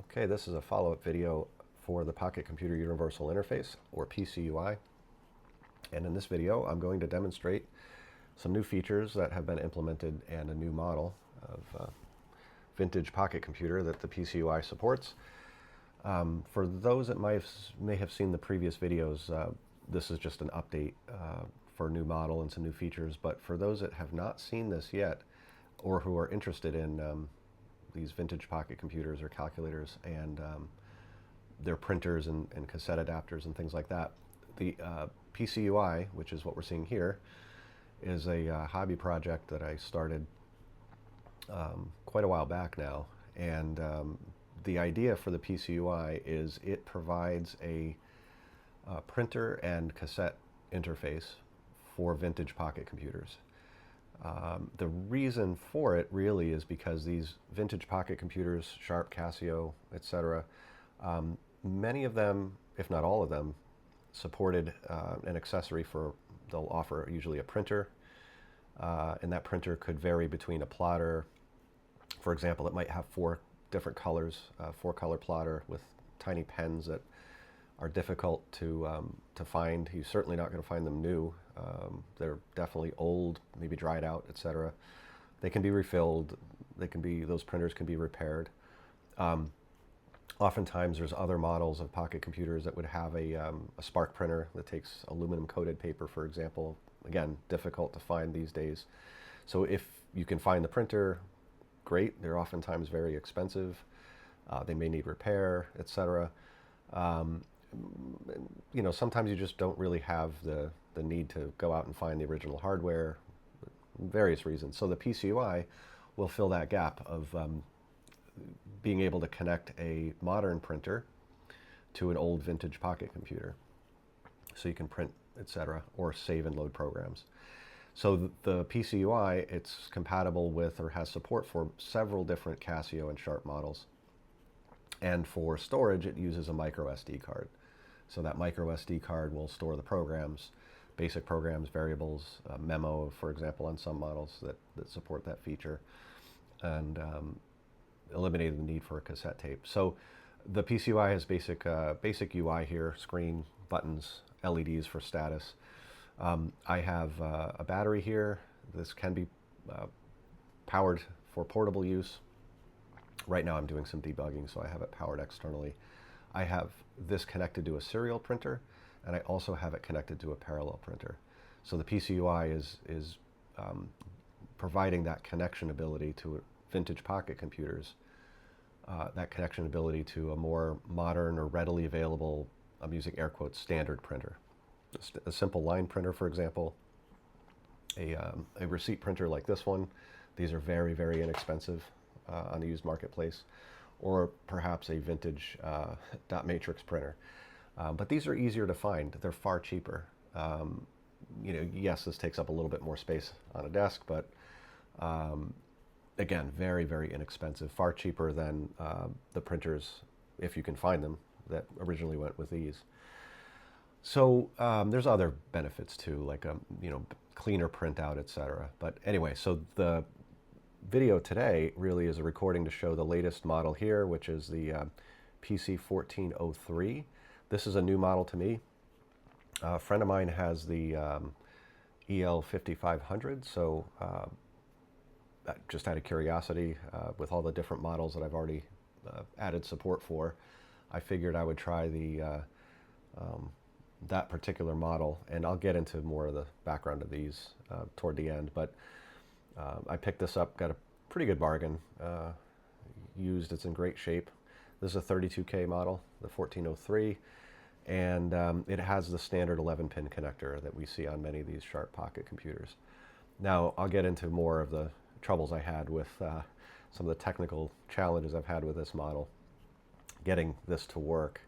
Okay, this is a follow-up video for the Pocket Computer Universal Interface, or PCUI. And in this video, I'm going to demonstrate some new features that have been implemented and a new model of vintage pocket computer that the PCUI supports. For those that may have seen the previous videos, this is just an update for a new model and some new features. But for those that have not seen this yet, or who are interested in these vintage pocket computers or calculators and their printers and cassette adapters and things like that, the PCUI, which is what we're seeing here, is a hobby project that I started quite a while back now. And the idea for the PCUI is it provides a printer and cassette interface for vintage pocket computers. The reason for it really is because these vintage pocket computers, Sharp, Casio, etc., many of them, if not all of them, supported an accessory for, they'll offer usually a printer, and that printer could vary between a plotter. For example, it might have four different colors, four-color plotter with tiny pens that are difficult to find. You're certainly not going to find them new. They're definitely old, maybe dried out, etc. They can be refilled. Those printers can be repaired. Oftentimes, there's other models of pocket computers that would have a spark printer that takes aluminum-coated paper, for example. Again, difficult to find these days. So if you can find the printer, great. They're oftentimes very expensive. They may need repair, etc. Sometimes you just don't really have the need to go out and find the original hardware, various reasons. So the PCUI will fill that gap of being able to connect a modern printer to an old vintage pocket computer, so you can print, etc., or save and load programs. So the PCUI, it's compatible with or has support for several different Casio and Sharp models. And for storage, it uses a micro SD card. So that micro SD card will store the programs, basic programs, variables, memo, for example, on some models that support that feature, and eliminated the need for a cassette tape. So the PCUI has basic UI here: screen, buttons, LEDs for status. I have a battery here. This can be powered for portable use. Right now I'm doing some debugging, so I have it powered externally. I have this connected to a serial printer, and I also have it connected to a parallel printer. So the PCUI is providing that connection ability to vintage pocket computers, that connection ability to a more modern or readily available, I'm using air quotes, standard printer. A simple line printer, for example, a receipt printer like this one. These are very, very inexpensive on the used marketplace, or perhaps a vintage dot matrix printer. But these are easier to find. They're far cheaper. Yes, this takes up a little bit more space on a desk, but again, very, very inexpensive, far cheaper than the printers, if you can find them, that originally went with these. So there's other benefits too, like cleaner printout, etc. But anyway, so the video today really is a recording to show the latest model here, which is the PC-1403. This is a new model to me. A friend of mine has the EL-5500, so just out of curiosity, with all the different models that I've already added support for, I figured I would try that particular model, and I'll get into more of the background of these toward the end. But I picked this up, got a pretty good bargain, used. It's in great shape. This is a 32K model, the 1403, and it has the standard 11-pin connector that we see on many of these Sharp pocket computers. Now, I'll get into more of the troubles I had with some of the technical challenges I've had with this model. Getting this to work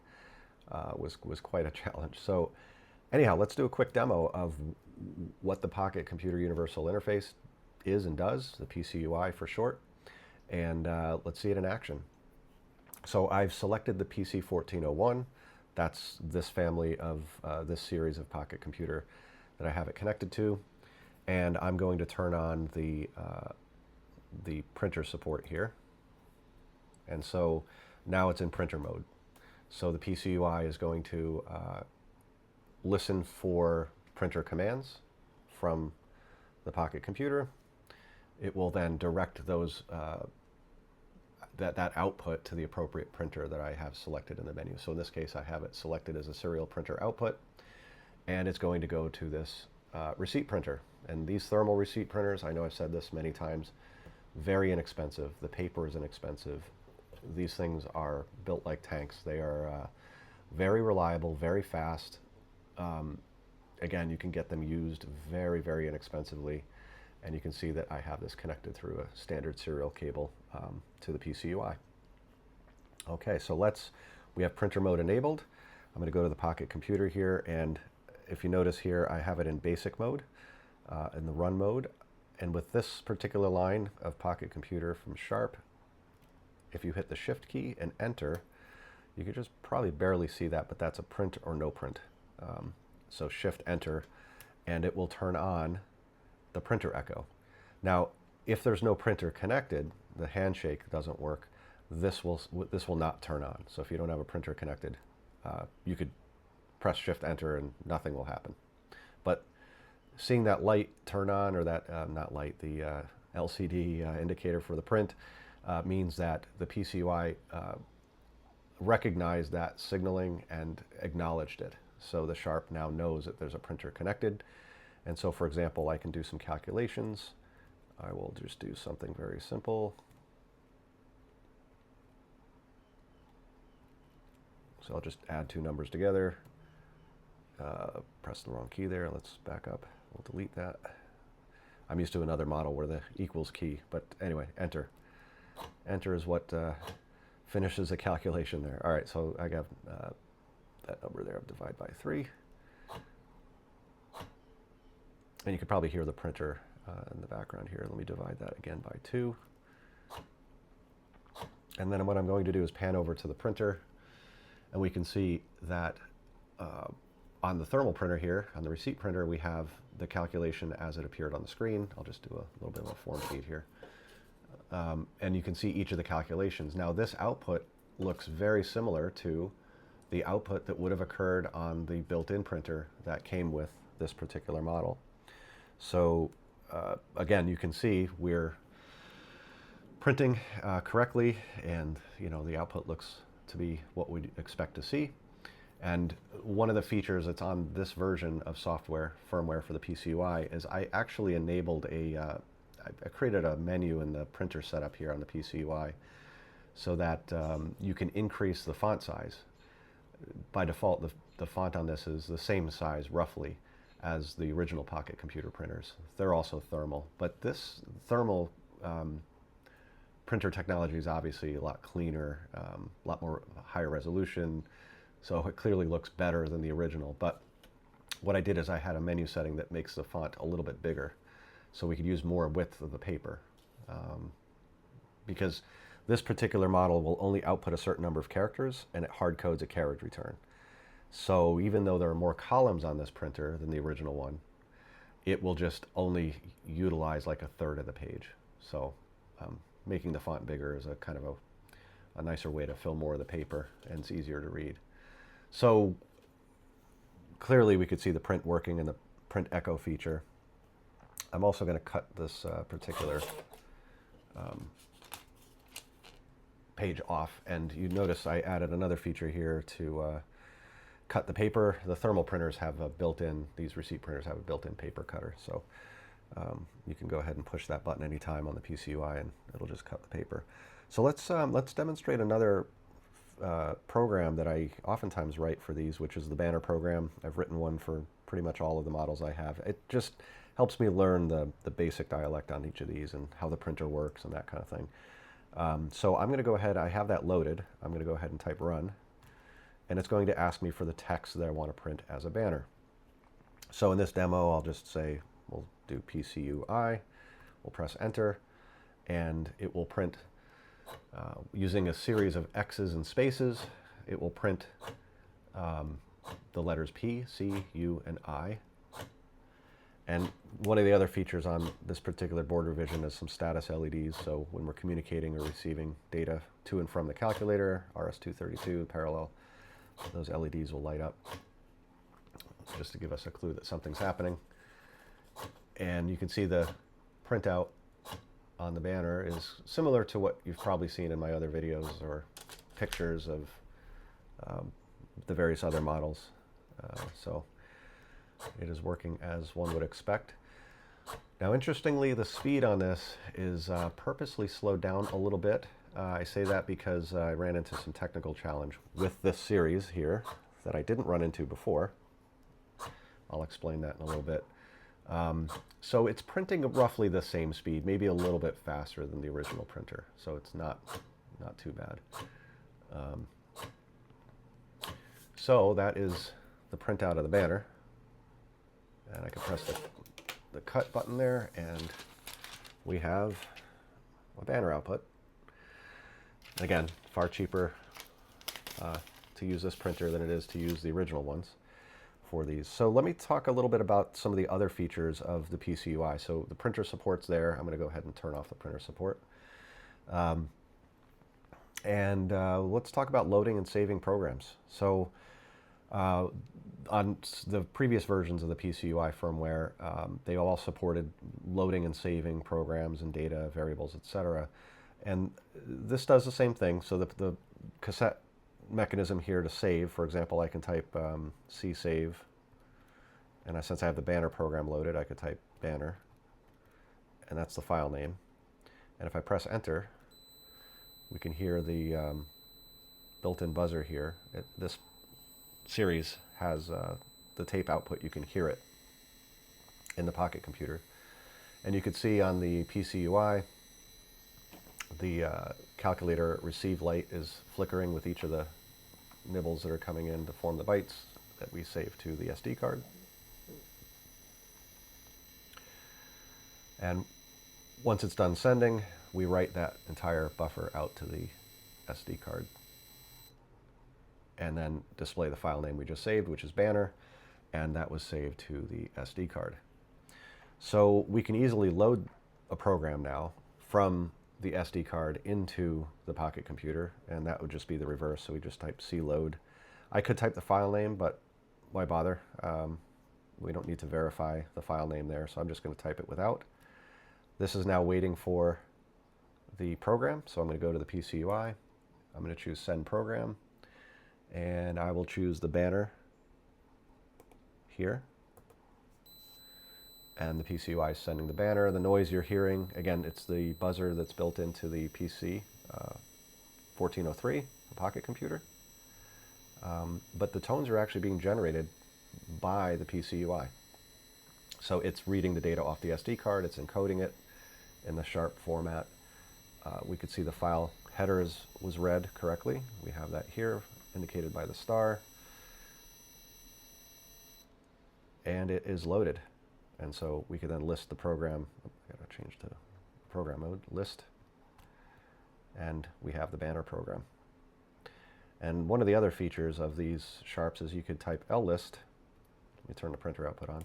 was quite a challenge. So anyhow, let's do a quick demo of what the Pocket Computer Universal Interface is and does, the PCUI for short, and let's see it in action. So I've selected the PC-1401. That's this family of this series of pocket computer that I have it connected to, and I'm going to turn on the printer support here. And so Now it's in printer mode. So the PCUI is going to listen for printer commands from the Pocket computer. It will then direct those that output to the appropriate printer that I have selected in the menu. So in this case, I have it selected as a serial printer output, and it's going to go to this receipt printer. And these thermal receipt printers, I know I've said this many times, very inexpensive. The paper is inexpensive. These things are built like tanks. They are very reliable, very fast. Again, you can get them used very, very inexpensively. And you can see that I have this connected through a standard serial cable to the PCUI. Okay, so we have printer mode enabled. I'm going to go to the Pocket computer here, and if you notice here, I have it in basic mode, in the run mode. And with this particular line of Pocket computer from Sharp, if you hit the Shift key and Enter, you can just probably barely see that, but that's a print or no print. So Shift Enter, and it will turn on the printer echo. Now, if there's no printer connected, the handshake doesn't work. This will not turn on. So if you don't have a printer connected, you could press Shift Enter and nothing will happen. But seeing that light turn on, or that not light, the LCD indicator for the print, means that the PCUI recognized that signaling and acknowledged it. So the Sharp now knows that there's a printer connected. And so, for example, I can do some calculations. I will just do something very simple. So I'll just add two numbers together. Press the wrong key there. Let's back up. We'll delete that. I'm used to another model where the equals key, but anyway, enter. Enter is what finishes a calculation there. All right, so I got that number there, divide by 3. And you can probably hear the printer in the background here. Let me divide that again by 2. And then what I'm going to do is pan over to the printer, and we can see that on the thermal printer here, on the receipt printer, we have the calculation as it appeared on the screen. I'll just do a little bit of a form feed here. And you can see each of the calculations. Now this output looks very similar to the output that would have occurred on the built-in printer that came with this particular model. So again, you can see we're printing correctly, and the output looks to be what we'd expect to see. And one of the features that's on this version of software, firmware for the PCUI, is I actually enabled I created a menu in the printer setup here on the PCUI so that you can increase the font size. By default, the font on this is the same size, roughly, as the original Pocket computer printers. They're also thermal, but this thermal printer technology is obviously a lot cleaner, a lot more higher resolution, so it clearly looks better than the original. But what I did is I had a menu setting that makes the font a little bit bigger, so we could use more width of the paper. Because this particular model will only output a certain number of characters, and it hard codes a carriage return. So even though there are more columns on this printer than the original one, it will just only utilize like a third of the page. So making the font bigger is a kind of a nicer way to fill more of the paper, and it's easier to read. So clearly we could see the print working in the print echo feature. I'm also going to cut this particular page off, and you notice I added another feature here to cut the paper. The thermal printers have a built-in, these receipt printers have a built-in paper cutter, so you can go ahead and push that button anytime on the PCUI and it'll just cut the paper. So let's demonstrate another program that I oftentimes write for these, which is the banner program. I've written one for pretty much all of the models I have. It just helps me learn the basic dialect on each of these and how the printer works and that kind of thing. So I'm going to go ahead, I have that loaded. I'm going to go ahead and type run, and it's going to ask me for the text that I want to print as a banner. So in this demo, I'll just say, we'll do PCUI, we'll press enter, and it will print using a series of X's and spaces. It will print the letters P, C, U, and I. And one of the other features on this particular board revision is some status LEDs. So when we're communicating or receiving data to and from the calculator, RS-232, parallel, those LEDs will light up just to give us a clue that something's happening. And you can see the printout on the banner is similar to what you've probably seen in my other videos or pictures of the various other models. So it is working as one would expect. Now, interestingly, the speed on this is purposely slowed down a little bit. I say that because I ran into some technical challenge with this series here that I didn't run into before. I'll explain that in a little bit. So it's printing roughly the same speed, maybe a little bit faster than the original printer. So it's not too bad. So that is the printout of the banner. And I can press the cut button there, and we have a banner output. Again, far cheaper to use this printer than it is to use the original ones for these. So let me talk a little bit about some of the other features of the PCUI. So the printer support's there. I'm going to go ahead and turn off the printer support. Let's talk about loading and saving programs. So on the previous versions of the PCUI firmware, they all supported loading and saving programs and data, variables, etc. And this does the same thing. So the cassette mechanism here to save, for example, I can type C save, and since I have the banner program loaded, I could type banner, and that's the file name. And if I press enter, we can hear the built-in buzzer here. This series has the tape output. You can hear it in the Pocket computer. And you can see on the PCUI, the calculator receive light is flickering with each of the nibbles that are coming in to form the bytes that we save to the SD card. And once it's done sending, we write that entire buffer out to the SD card and then display the file name we just saved, which is banner, and that was saved to the SD card. So we can easily load a program now from the SD card into the Pocket computer, and that would just be the reverse. So we just type cload. I could type the file name, but why bother? We don't need to verify the file name there, so I'm just going to type it without. This is now waiting for the program, so I'm going to go to the PCUI. I'm going to choose send program, and I will choose the banner here. And the PCUI is sending the banner. The noise you're hearing, again, it's the buzzer that's built into the PC-1403, the Pocket computer. But the tones are actually being generated by the PCUI. So it's reading the data off the SD card, it's encoding it in the Sharp format. We could see the file header was read correctly. We have that here, indicated by the star. And it is loaded. And so we can then list the program. I gotta change to program mode, list. And we have the banner program. And one of the other features of these Sharps is you could type list. Let me turn the printer output on.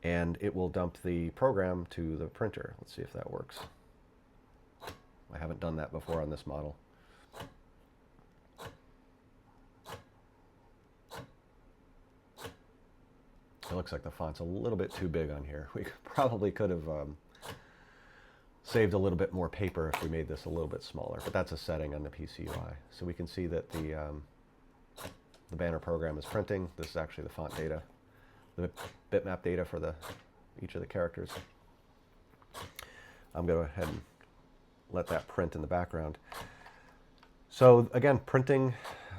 And it will dump the program to the printer. Let's see if that works. I haven't done that before on this model. It looks like the font's a little bit too big on here. We probably could have saved a little bit more paper if we made this a little bit smaller, but that's a setting on the PCUI. So we can see that the banner program is printing. This is actually the font data, the bitmap data for each of the characters. I'm going to go ahead and let that print in the background. So again, printing,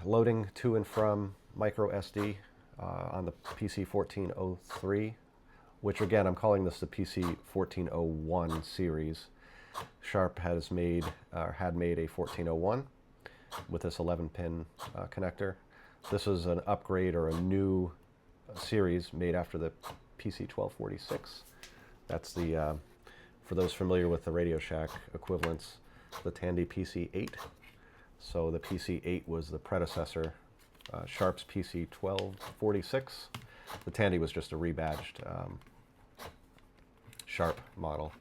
loading to and from micro SD on the PC-1403, which again, I'm calling this the PC-1401 series. Sharp has made, had made a 1401 with this 11-pin connector. This is an upgrade or a new series made after the PC-1246. That's the, for those familiar with the Radio Shack equivalents, the Tandy PC-8. So the PC-8 was the predecessor, Sharp's PC-1246. The Tandy was just a rebadged Sharp model.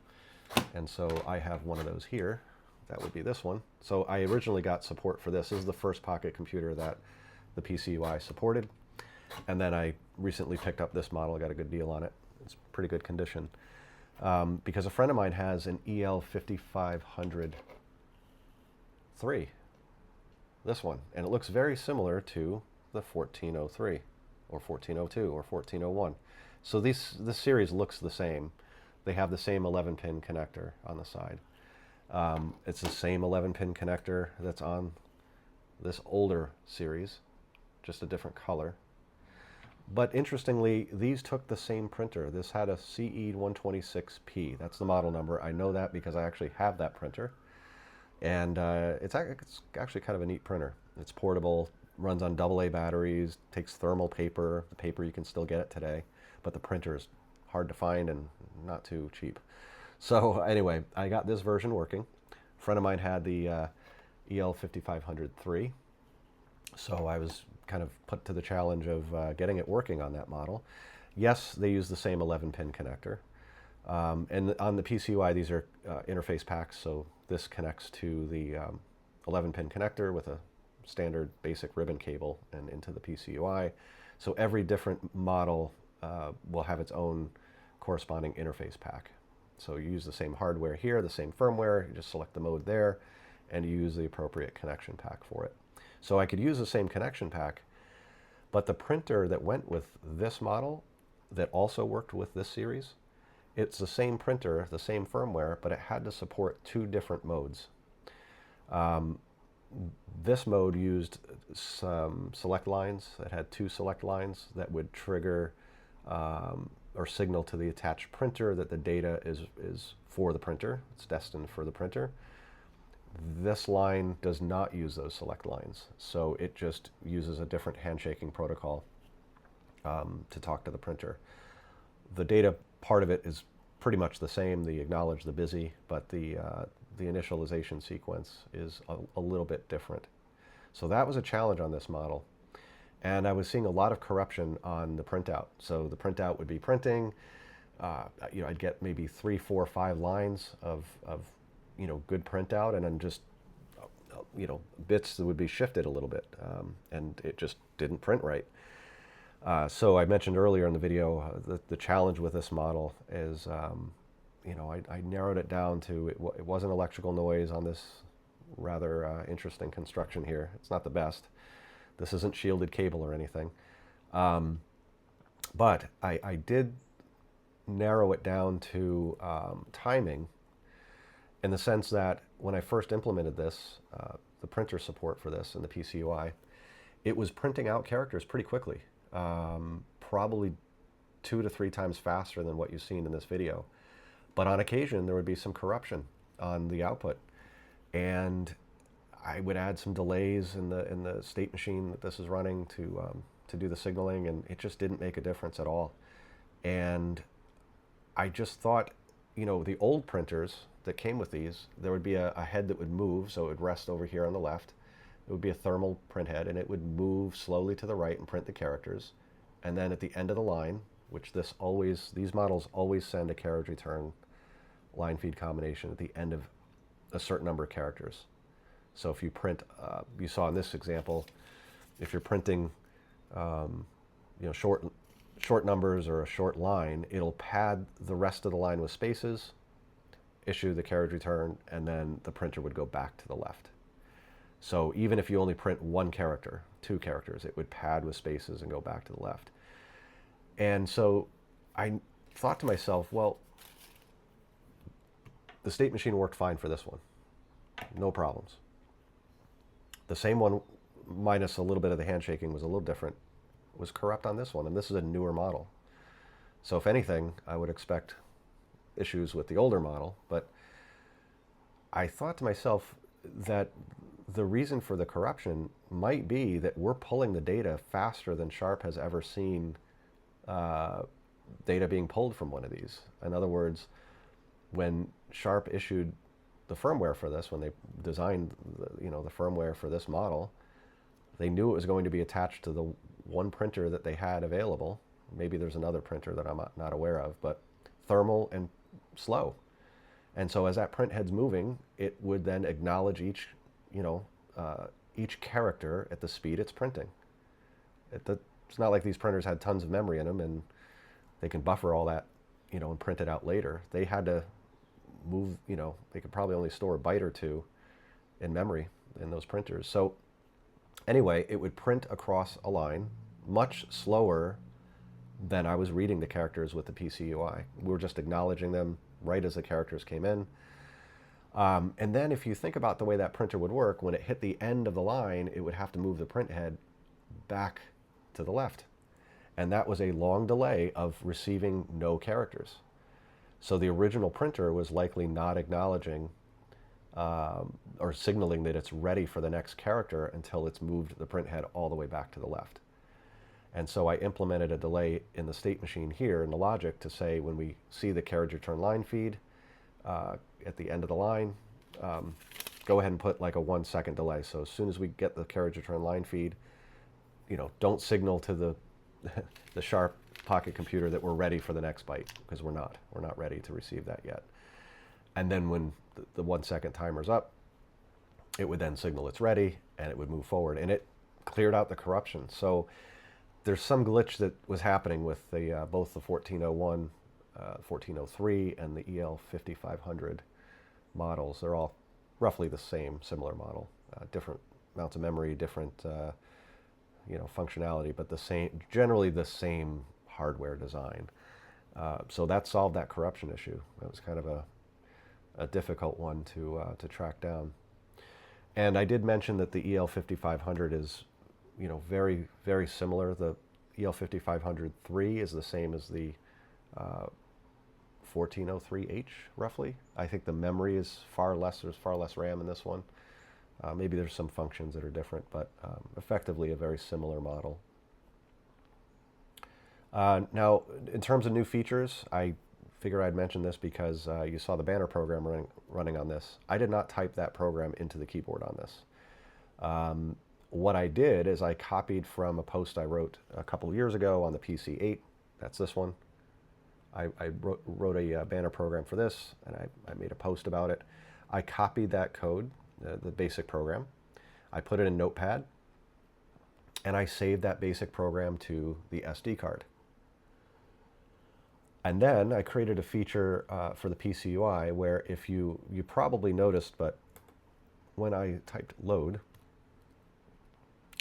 And so I have one of those here. That would be this one. So I originally got support for this. This is the first pocket computer that the PCUI supported. And then I recently picked up this model. I got a good deal on it. It's pretty good condition. Because a friend of mine has an EL-5500 3, this one. And it looks very similar to the 1403 or 1402 or 1401. So this series looks the same. They have the same 11-pin connector on the side. It's the same 11-pin connector that's on this older series, just a different color. But interestingly, these took the same printer. This had a CE-126P. That's the model number. I know that because I actually have that printer. And it's actually kind of a neat printer. It's portable, runs on AA batteries, takes thermal paper. The paper you can still get it today, but the printer is hard to find and not too cheap. So anyway, I got this version working. A friend of mine had the EL-5500 3. So I was kind of put to the challenge of getting it working on that model. Yes, they use the same 11-pin connector. And on the PCUI, these are interface packs, so this connects to the 11-pin connector with a standard basic ribbon cable and into the PCUI. So every different model will have its own corresponding interface pack. So you use the same hardware here, the same firmware, you just select the mode there, and you use the appropriate connection pack for it. So I could use the same connection pack, but the printer that went with this model that also worked with this series, it's the same printer, the same firmware, but it had to support 2 different modes. This mode used some select lines. It had 2 select lines that would trigger or signal to the attached printer that the data is for the printer. It's destined for the printer. This line does not use those select lines, so it just uses a different handshaking protocol to talk to the printer. The data part of it is pretty much the same, the acknowledge, the busy, but the initialization sequence is a little bit different. So that was a challenge on this model. And I was seeing a lot of corruption on the printout. So the printout would be printing, I'd get maybe 3, 4, 5 lines of good printout, and then just, bits that would be shifted a little bit, and it just didn't print right. So I mentioned earlier in the video, the challenge with this model is, I narrowed it down to, it wasn't electrical noise on this rather interesting construction here. It's not the best. This isn't shielded cable or anything. But I did narrow it down to timing, in the sense that when I first implemented this, the printer support for this in the PCUI, it was printing out characters pretty quickly, probably 2 to 3 times faster than what you've seen in this video. But on occasion, there would be some corruption on the output, and I would add some delays in the state machine that this is running to do the signaling, and it just didn't make a difference at all. And I just thought, the old printers that came with these, there would be a head that would move, so it would rest over here on the left. It would be a thermal print head, and it would move slowly to the right and print the characters. And then at the end of the line, which these models always send a carriage return line feed combination at the end of a certain number of characters. So if you print, you saw in this example, if you're printing, short numbers or a short line, it'll pad the rest of the line with spaces, issue the carriage return, and then the printer would go back to the left. So even if you only print 1 character, 2 characters, it would pad with spaces and go back to the left. And so I thought to myself, well, the state machine worked fine for this one. No problems. The same one, minus a little bit of the handshaking, was a little different, was corrupt on this one, and this is a newer model. So if anything, I would expect issues with the older model, but I thought to myself that the reason for the corruption might be that we're pulling the data faster than Sharp has ever seen data being pulled from one of these. In other words, when Sharp issued the firmware for this, when they designed the firmware for this model, they knew it was going to be attached to the one printer that they had available, maybe there's another printer that I'm not aware of, but thermal and slow. And so as that print head's moving, it would then acknowledge each, each character at the speed it's printing. It's not like these printers had tons of memory in them and they can buffer all that, and print it out later. They had to move, they could probably only store a byte or two in memory in those printers. So anyway, it would print across a line much slower than I was reading the characters with the PCUI. We were just acknowledging them right as the characters came in. And then if you think about the way that printer would work, when it hit the end of the line, it would have to move the print head back to the left. And that was a long delay of receiving no characters. So the original printer was likely not acknowledging or signaling that it's ready for the next character until it's moved the print head all the way back to the left. And so I implemented a delay in the state machine here in the logic to say when we see the carriage return line feed at the end of the line, go ahead and put like a 1 second delay. So as soon as we get the carriage return line feed, don't signal to the the Sharp pocket computer that we're ready for the next byte, because we're not ready to receive that yet. And then when the 1 second timer's up, it would then signal it's ready and it would move forward, and it cleared out the corruption. So there's some glitch that was happening with the both the 1401, 1403, and the EL-5500 models. They're all roughly the same, similar model, different amounts of memory, different functionality, but generally the same hardware design. So that solved that corruption issue. That was kind of a difficult one to track down. And I did mention that the EL-5500 is, very, very similar. The EL-5500-3 is the same as the 1403H, roughly. I think the memory is far less. There's far less RAM in this one. Maybe there's some functions that are different, but effectively a very similar model. Now, in terms of new features, I figure I'd mention this because you saw the banner program running on this. I did not type that program into the keyboard on this. What I did is I copied from a post I wrote a couple of years ago on the PC-8. That's this one. I wrote a banner program for this, and I made a post about it. I copied that code, the basic program. I put it in Notepad, and I saved that basic program to the SD card. And then I created a feature for the PCUI where if you probably noticed, but when I typed load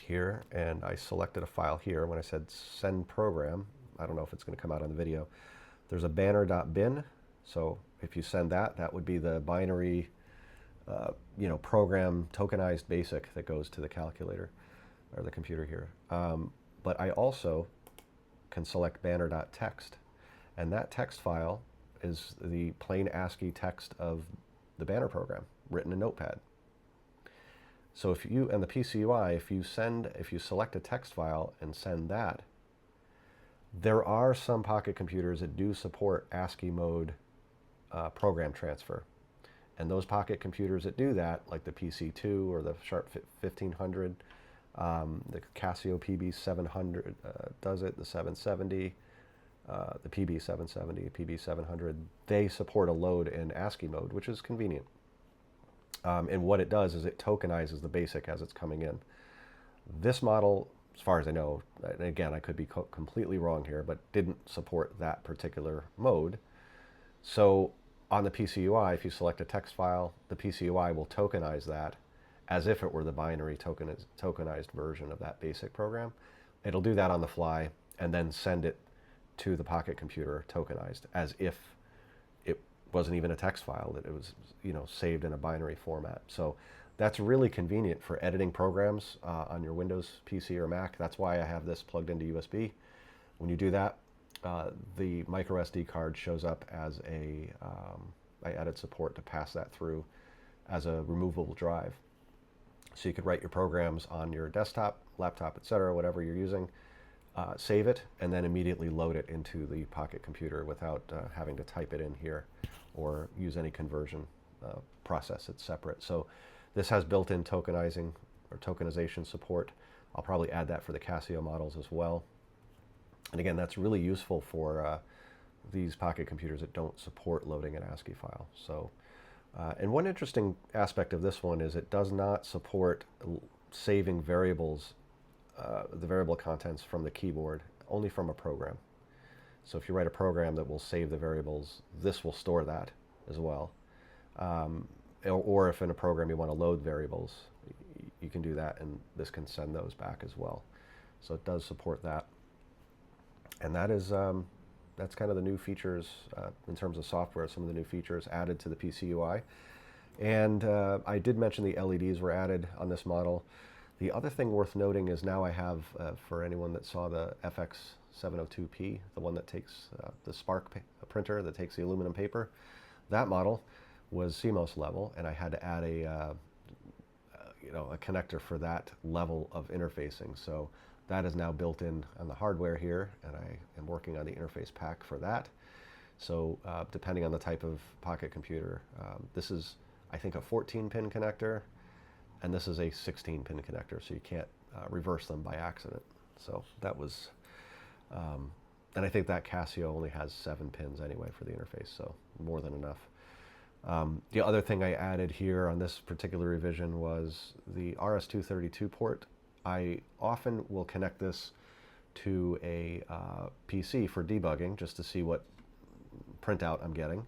here and I selected a file here, when I said send program, I don't know if it's going to come out on the video, there's a banner.bin. So if you send that, that would be the binary program tokenized basic that goes to the calculator or the computer here. But I also can select banner.text. And that text file is the plain ASCII text of the banner program written in Notepad. So if you, and the PCUI, if you select a text file and send that, there are some pocket computers that do support ASCII mode program transfer. And those pocket computers that do that, like the PC2 or the Sharp 1500, the Casio PB700 does it, the 770, the PB770, PB700, they support a load in ASCII mode, which is convenient. And what it does is it tokenizes the basic as it's coming in. This model, as far as I know, and again, I could be completely wrong here, but didn't support that particular mode. So on the PCUI, if you select a text file, the PCUI will tokenize that as if it were the binary tokenized version of that basic program. It'll do that on the fly and then send it to the pocket computer tokenized as if it wasn't even a text file, that it was saved in a binary format. So that's really convenient for editing programs on your Windows PC or Mac. That's why I have this plugged into USB. When you do that, the micro SD card shows up as I added support to pass that through as a removable drive. So you could write your programs on your desktop, laptop, etc., whatever you're using, save it, and then immediately load it into the pocket computer without having to type it in here or use any conversion process. It's separate. So this has built-in tokenization support. I'll probably add that for the Casio models as well. And again, that's really useful for these pocket computers that don't support loading an ASCII file. So, and one interesting aspect of this one is it does not support saving variables, the variable contents from the keyboard, only from a program. So if you write a program that will save the variables, this will store that as well. Or if in a program you want to load variables, you can do that, and this can send those back as well. So it does support that. And that is, that's kind of the new features in terms of software, some of the new features added to the PCUI. And I did mention the LEDs were added on this model. The other thing worth noting is now I have, for anyone that saw the FX702P, the one that takes the Spark printer that takes the aluminum paper, that model was CMOS level, and I had to add a connector for that level of interfacing. So that is now built in on the hardware here, and I am working on the interface pack for that. So depending on the type of pocket computer, this is, I think, a 14-pin connector, and this is a 16-pin connector, so you can't reverse them by accident. So that was, and I think that Casio only has 7 pins anyway for the interface, so more than enough. The other thing I added here on this particular revision was the RS-232 port. I often will connect this to a PC for debugging, just to see what printout I'm getting.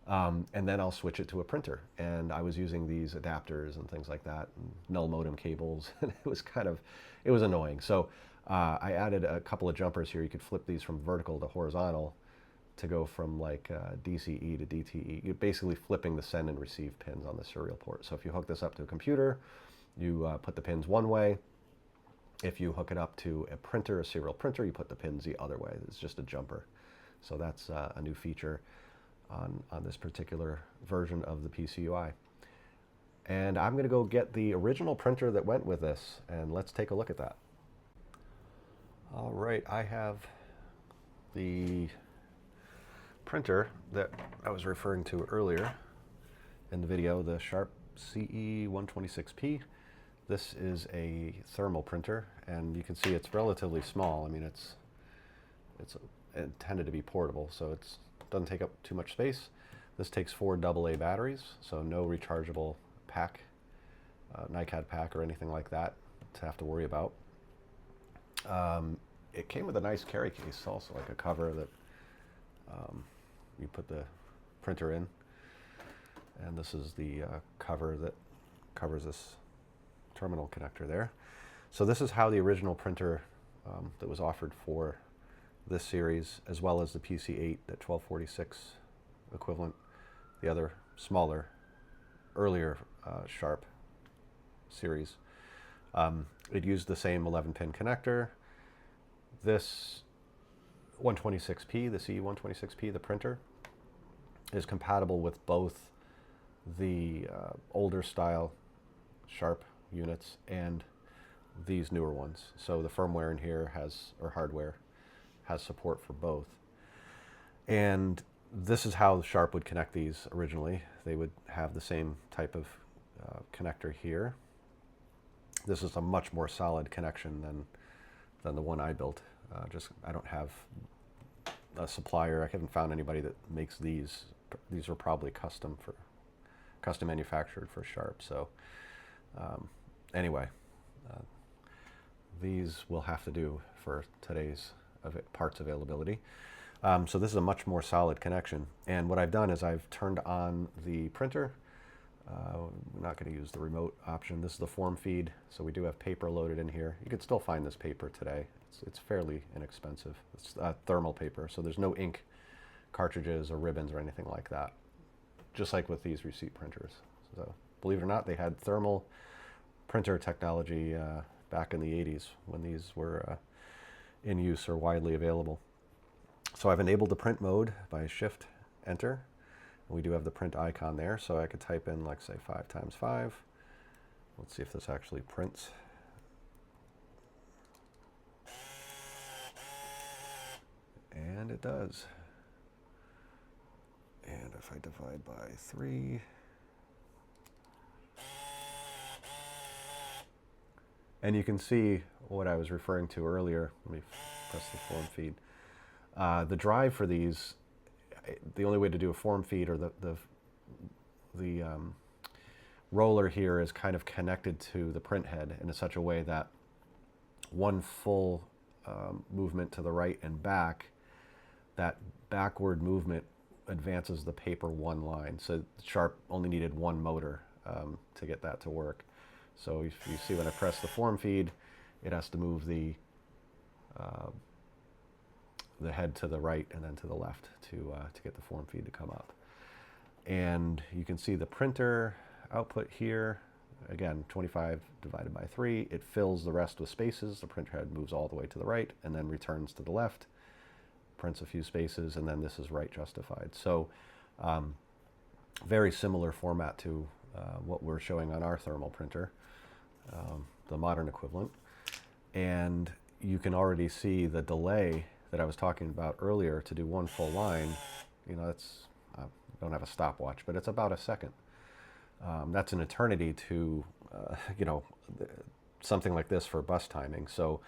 And then I'll switch it to a printer. And I was using these adapters and things like that, and null modem cables, and it was annoying. So I added a couple of jumpers here. You could flip these from vertical to horizontal to go from like DCE to DTE. You're basically flipping the send and receive pins on the serial port. So if you hook this up to a computer, you put the pins one way. If you hook it up to a printer, a serial printer, you put the pins the other way. It's just a jumper. So that's a new feature on this particular version of the PCUI. And I'm going to go get the original printer that went with this, and let's take a look at that. All right, I have the printer that I was referring to earlier in the video, the Sharp CE-126P. This is a thermal printer, and you can see it's relatively small. I mean, it's intended to be portable, so it doesn't take up too much space. This takes 4 AA batteries, so no rechargeable pack, NiCad pack or anything like that to have to worry about. It came with a nice carry case also, like a cover that you put the printer in, and this is the cover that covers this terminal connector there. So this is how the original printer that was offered for this series, as well as the PC-8, that 1246 equivalent, the other smaller, earlier Sharp series. It used the same 11-pin connector. This 126P, the CE-126P, the printer, is compatible with both the older style Sharp units and these newer ones. So the firmware in here has, or hardware, has support for both. And this is how Sharp would connect these originally. They would have the same type of connector here. This is a much more solid connection than the one I built. I don't have a supplier. I haven't found anybody that makes these. These are probably custom manufactured for Sharp. So anyway, these will have to do for today's parts availability. So this is a much more solid connection. And what I've done is I've turned on the printer. We're not going to use the remote option. This is the form feed. So we do have paper loaded in here. You could still find this paper today. It's fairly inexpensive. It's thermal paper, so there's no ink cartridges or ribbons or anything like that, just like with these receipt printers. So believe it or not, they had thermal printer technology back in the 80s when these were in use or widely available. So I've enabled the print mode by Shift Enter. We do have the print icon there, so I could type in, like, say, 5 times 5. Let's see if this actually prints. And it does. And if I divide by 3, and you can see what I was referring to earlier. Let me press the form feed. The drive for these, the only way to do a form feed, or the roller here is kind of connected to the print head in such a way that one full movement to the right and back, that backward movement advances the paper one line. So Sharp only needed one motor to get that to work. So if you see when I press the form feed, it has to move the head to the right and then to the left to get the form feed to come up. And you can see the printer output here. Again, 25 divided by 3. It fills the rest with spaces. The printer head moves all the way to the right and then returns to the left, prints a few spaces, and then this is right justified. So very similar format to what we're showing on our thermal printer, the modern equivalent. And you can already see the delay that I was talking about earlier to do one full line. You know, it's, I don't have a stopwatch, but it's about a second. That's an eternity to, you know, something like this for bus timing. So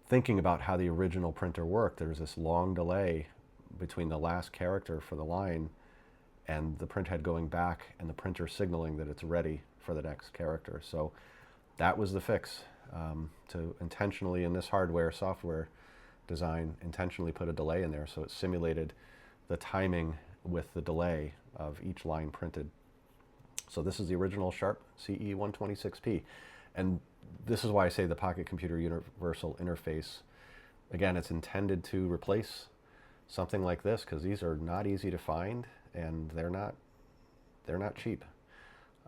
thinking about how the original printer worked, there's this long delay between the last character for the line and the print head going back and the printer signaling that it's ready for the next character. So that was the fix, to intentionally, in this hardware software design, intentionally put a delay in there so it simulated the timing with the delay of each line printed. So this is the original Sharp CE-126P. And this is why I say the Pocket Computer Universal Interface. Again, it's intended to replace something like this because these are not easy to find and they're not cheap.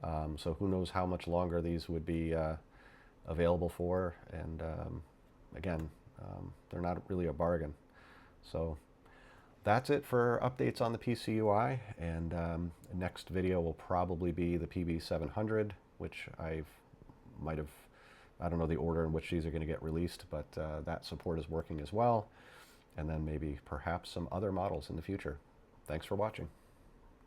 So who knows how much longer these would be available for. And again, they're not really a bargain. So that's it for updates on the PCUI, and next video will probably be the PB700, which I don't know the order in which these are going to get released, but that support is working as well, and then maybe perhaps some other models in the future. Thanks for watching.